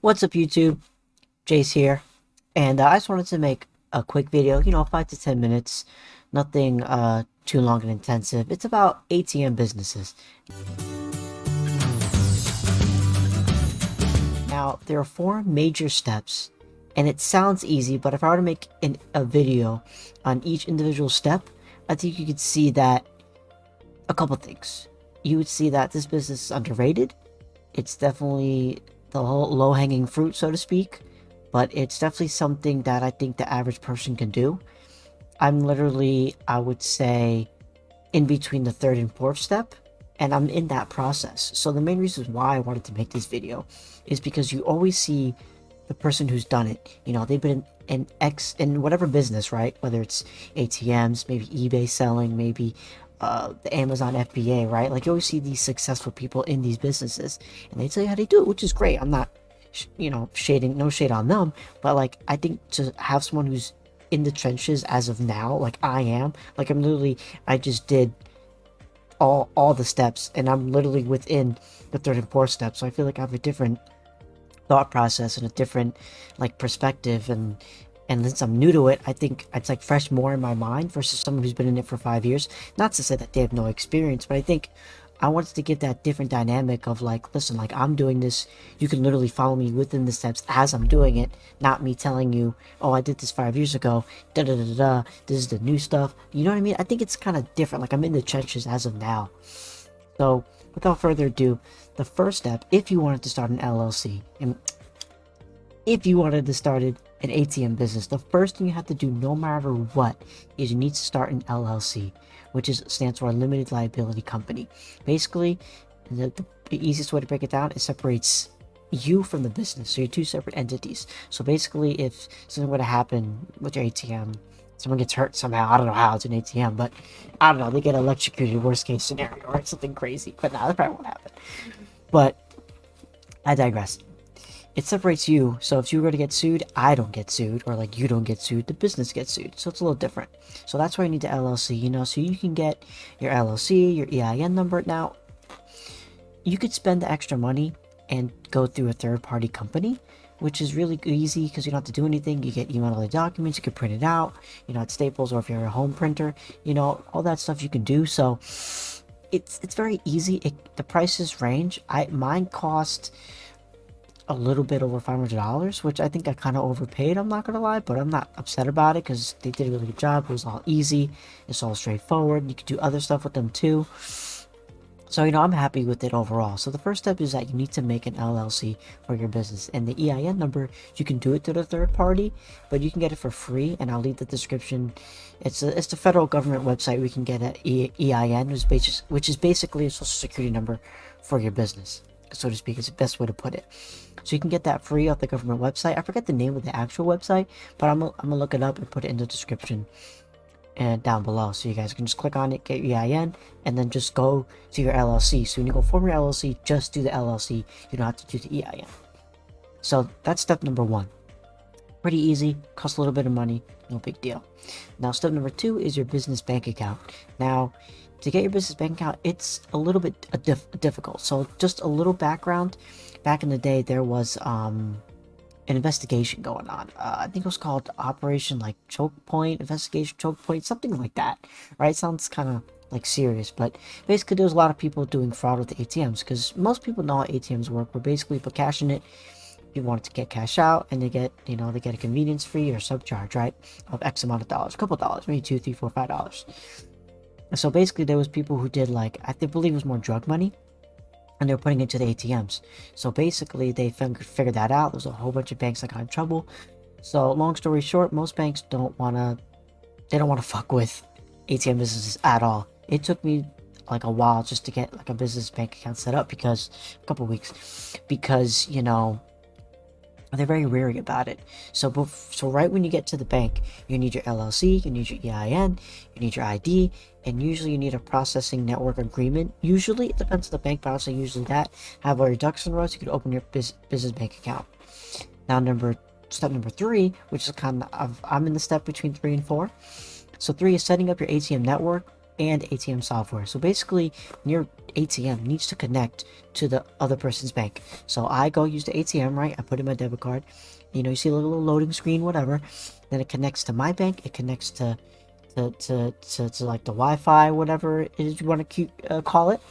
What's up, YouTube? Jace here, and I just wanted to make a quick video, 5 to 10 minutes, nothing too long and intensive. It's about ATM businesses. Now, there are four major steps, and it sounds easy, but if I were to make a video on each individual step, I think you could see that a couple things. You would see that this business is underrated. It's definitely the whole low-hanging fruit, so to speak, but it's definitely something that I think the average person can do. I'm literally, I would say, in between the third and fourth step, and I'm in that process. So the main reason why I wanted to make this video is because you always see the person who's done it. They've been in whatever business, right? Whether it's ATMs, maybe eBay selling, maybe the Amazon FBA, right? Like, you always see these successful people in these businesses, and they tell you how they do it, which is great. I'm not, shading, no shade on them, but like, I think to have someone who's in the trenches as of now, like I am, like I just did all the steps, and I'm literally within the third and fourth step. So I feel like I have a different thought process and a different perspective, and since I'm new to it, I think it's like fresh more in my mind versus someone who's been in it for 5 years. Not to say that they have no experience, but I think I wanted to give that different dynamic of like, listen, like, I'm doing this, you can literally follow me within the steps as I'm doing it, not me telling you, oh, I did this 5 years ago, da da da da, this is the new stuff. You know what I mean? I think it's kind of different. Like, I'm in the trenches as of now. So without further ado, the first step, if you wanted to start an LLC, and if you wanted to start an ATM business, the first thing you have to do, no matter what, is you need to start an LLC, which stands for a limited liability company. Basically, the easiest way to break it down, it separates you from the business. So you're two separate entities. So basically, if something were to happen with your ATM, someone gets hurt somehow, I don't know how, it's an ATM, but I don't know, they get electrocuted, worst case scenario, or something crazy, but nah, that probably won't happen. But I digress. It separates you, so if you were to get sued, I don't get sued, or like you don't get sued, the business gets sued. So it's a little different. So that's why you need the LLC, so you can get your LLC, your EIN number. Now, you could spend the extra money and go through a third-party company, which is really easy because you don't have to do anything. You get email all the documents, you can print it out, at Staples, or if you're a home printer, all that stuff you can do. So it's very easy. The prices range. Mine cost a little bit over $500, which I think I kind of overpaid, I'm not gonna lie, but I'm not upset about it because they did a really good job. It was all easy, it's all straightforward. You could do other stuff with them too. So I'm happy with it overall. So the first step is that you need to make an LLC for your business, and the EIN number, you can do it through the third party, but you can get it for free, and I'll leave the description. It's the federal government website. We can get an EIN, which is basically a social security number for your business, so to speak. It's the best way to put it. So you can get that free off the government website. I forget the name of the actual website, but I'm gonna look it up and put it in the description and down below, so you guys can just click on it, get your EIN, and then just go to your LLC. So when you go form your LLC, just do the LLC. You don't have to do the EIN. So that's step number one. Pretty easy, costs a little bit of money, no big deal. Now, step number two is your business bank account. Now, to get your business bank account, it's a little bit difficult. So just a little background. Back in the day, there was an investigation going on. I think it was called Operation Choke Point, Investigation Choke Point, something like that, right? Sounds kind of like serious, but basically there was a lot of people doing fraud with the ATMs, because most people know how ATMs work. Where basically put cash in it, you want to get cash out, and they get a convenience fee or subcharge, right, of X amount of dollars, a couple dollars, maybe $2, $3, $4, $5. So basically there was people who did, I believe it was more drug money, and they were putting it into the ATMs. So basically they figured that out. There's a whole bunch of banks that got in trouble. So long story short, most banks don't want to fuck with ATM businesses at all. It took me a while just to get a business bank account set up, because a couple weeks, because they're very wary about it. So right when you get to the bank, you need your LLC, you need your EIN, you need your ID, and usually you need a processing network agreement. Usually, it depends on the bank, but I'll say usually that. Have all your ducks in a row so you can open your business bank account. Now, step number three, which is kind of, I'm in the step between 3 and 4. So 3 is setting up your ATM network, and ATM software. So basically, your ATM needs to connect to the other person's bank. So I go use the ATM, right? I put in my debit card. You see a little loading screen, whatever. Then it connects to my bank. It connects to like the Wi-Fi, whatever it is you want to call it,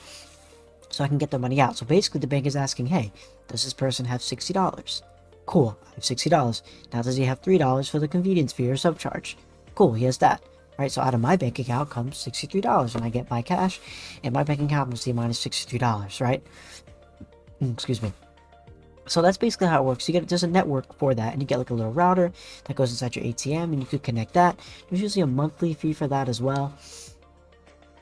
so I can get the money out. So basically, the bank is asking, hey, does this person have $60? Cool, I have $60. Now, does he have $3 for the convenience fee or subcharge? Cool, he has that. Right, so out of my bank account comes $63, and I get my cash, and my bank account must be minus $63, right? Excuse me. So that's basically how it works. There's a network for that, and you get like a little router that goes inside your ATM, and you could connect that. There's usually a monthly fee for that as well,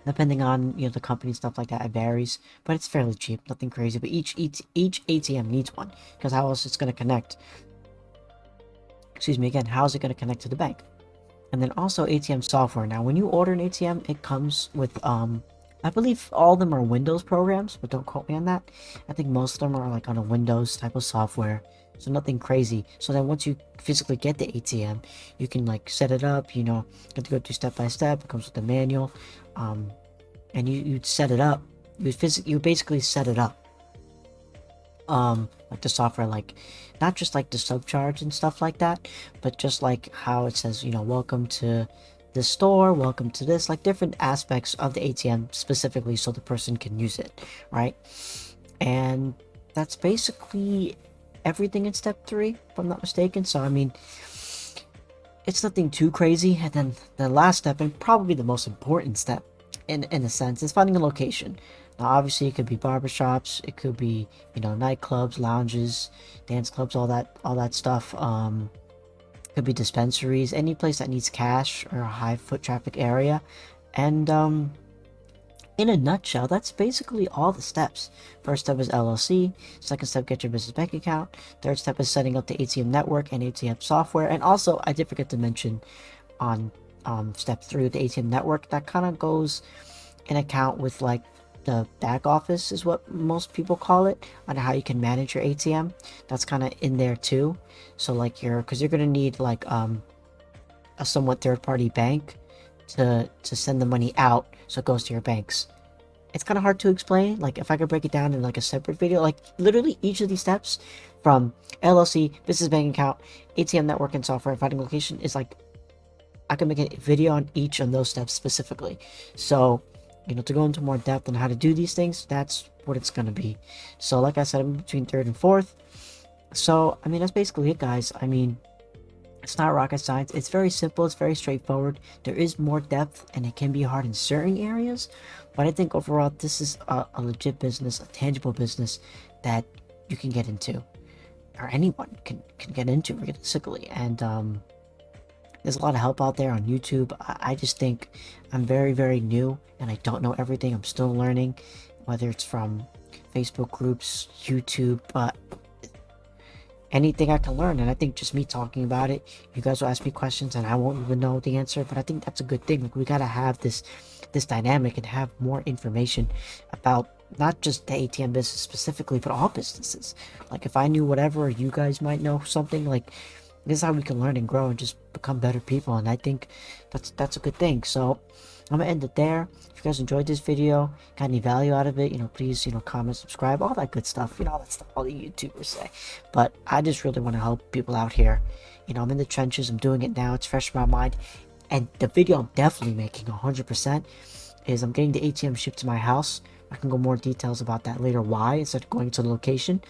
depending on the company and stuff like that. It varies, but it's fairly cheap, nothing crazy. But each ATM needs one, because how else it's going to connect? Excuse me again. How is it going to connect to the bank? And then also ATM software. Now, when you order an ATM, it comes with I believe all of them are Windows programs, but don't quote me on that. I think most of them are like on a Windows type of software, so nothing crazy. So then once you physically get the ATM, you can like set it up, you have to go through step by step. It comes with the manual, and you'd set it up. You basically set it up, like the software, like not just like the subcharge and stuff like that, but just like how it says, welcome to the store, welcome to this, like different aspects of the ATM specifically, so the person can use it, right? And that's basically everything in step 3, if I'm not mistaken. So I mean, it's nothing too crazy. And then the last step, and probably the most important step in a sense, is finding a location. Now obviously it could be barbershops, it could be nightclubs, lounges, dance clubs, all that stuff. Could be dispensaries, any place that needs cash or a high foot traffic area. And in a nutshell, that's basically all the steps. First step is LLC. Second step, get your business bank account. Third step is setting up the ATM network and ATM software. And also, I did forget to mention on step 3 with the ATM network, that kind of goes in account with like the back office, is what most people call it, on how you can manage your ATM. That's kind of in there too. So like because you're gonna need like a somewhat third-party bank to send the money out, so it goes to your banks. It's kind of hard to explain. Like if I could break it down in like a separate video, like literally each of these steps, from LLC, business bank account, ATM network, and software, finding location, is like I can make a video on each of those steps specifically. So to go into more depth on how to do these things, that's what it's going to be. So like I said, I'm between 3rd and 4th. So I mean, that's basically it, guys. I mean, it's not rocket science. It's very simple. It's very straightforward. There is more depth, and it can be hard in certain areas, but I think overall this is a legit business, a tangible business that you can get into, or anyone can get into realistically. And there's a lot of help out there on YouTube. I just think I'm very, very new, and I don't know everything. I'm still learning, whether it's from Facebook groups, YouTube, anything I can learn. And I think just me talking about it, you guys will ask me questions and I won't even know the answer. But I think that's a good thing. Like, we gotta have this dynamic and have more information about not just the ATM business specifically, but all businesses. Like, if I knew whatever, you guys might know something. Like, this is how we can learn and grow and just become better people. And I think that's a good thing. So I'm gonna end it there. If you guys enjoyed this video, got any value out of it, please, comment, subscribe, all that good stuff. All that stuff all the YouTubers say. But I just really want to help people out here. I'm in the trenches. I'm doing it now. It's fresh in my mind. And the video I'm definitely making 100% is I'm getting the ATM shipped to my house. I can go more details about that later, why, instead of going to the location.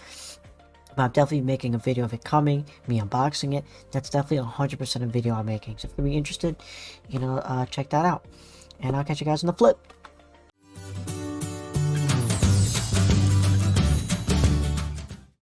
But I'm definitely making a video of it coming, me unboxing it. That's definitely 100% a video I'm making. So if you're interested, check that out. And I'll catch you guys on the flip.